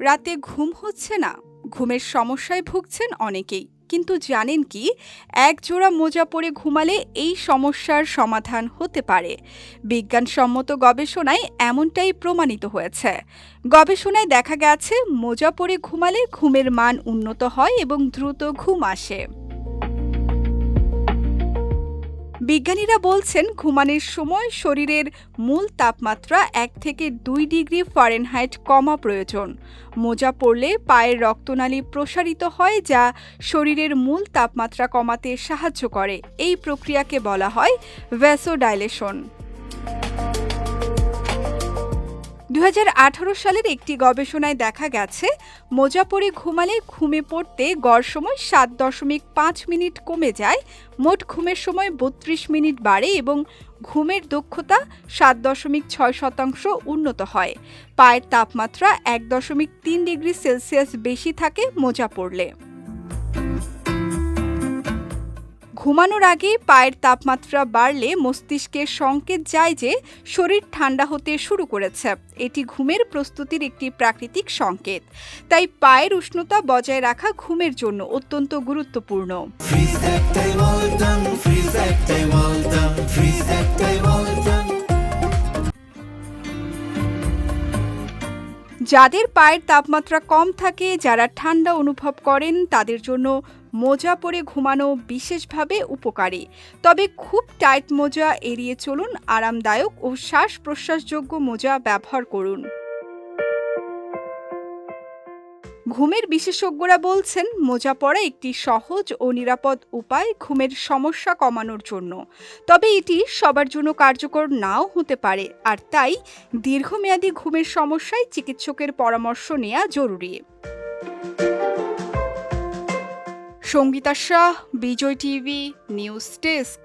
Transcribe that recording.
রাতে ঘুম হচ্ছে না, ঘুমের সমস্যায় ভুগছেন অনেকেই। কিন্তু জানেন কি, এক জোড়া মোজা পরে ঘুমালে এই সমস্যার সমাধান হতে পারে। বিজ্ঞানসম্মত গবেষণায় এমনটাই প্রমাণিত হয়েছে। গবেষণায় দেখা গেছে মোজা পরে ঘুমালে ঘুমের মান উন্নত হয় এবং দ্রুত ঘুম আসে। বিজ্ঞানীরা বলছেন ঘুমানোর সময় শরীরের মূল তাপমাত্রা 1 থেকে 2 ডিগ্রি ফারেনহাইট কমা প্রয়োজন। মোজা পরলে পায়ের রক্তনালী প্রসারিত হয়, যা শরীরের মূল তাপমাত্রা কমাতে সাহায্য করে। এই প্রক্রিয়াকে বলা হয় ভ্যাসোডাইলেশন। 2018 সালের একটি গবেষণায় দেখা গেছে মোজা পরে ঘুমালে ঘুমে পড়তে গড় সময় 7.5 মিনিট কমে যায়, মোট ঘুমের সময় 32 মিনিট বাড়ে এবং ঘুমের দক্ষতা 7.6% উন্নত হয়। পায়ের তাপমাত্রা 1.3 ডিগ্রি সেলসিয়াস বেশি থাকে মোজা পরলে। ঘুমানোর আগে পায়ের তাপমাত্রা বাড়লে মস্তিষ্কে সংকেত যায় যে শরীর ঠান্ডা হতে শুরু করেছে। এটি ঘুমের প্রস্তুতির একটি প্রাকৃতিক সংকেত। তাই পায়ের উষ্ণতা বজায় রাখা ঘুমের জন্য অত্যন্ত গুরুত্বপূর্ণ। যাদের পায়ের তাপমাত্রা কম থাকে, যারা ঠান্ডা অনুভব করেন, তাদের জন্য মোজা পরে ঘুমানো বিশেষভাবে উপকারী। তবে খুব টাইট মোজা এড়িয়ে চলুন, আরামদায়ক ও শ্বাস প্রশ্বাসযোগ্য মোজা ব্যবহার করুন। ঘুমের বিশেষজ্ঞরা বলছেন মোজা পরা একটি সহজ ও নিরাপদ উপায় ঘুমের সমস্যা কমানোর জন্য। তবে এটি সবার জন্য কার্যকর নাও হতে পারে, আর তাই দীর্ঘমেয়াদী ঘুমের সমস্যায় চিকিৎসকের পরামর্শ নেওয়া জরুরি। সঙ্গীতা শাহ, বিজয় টিভি নিউজ ডেস্ক।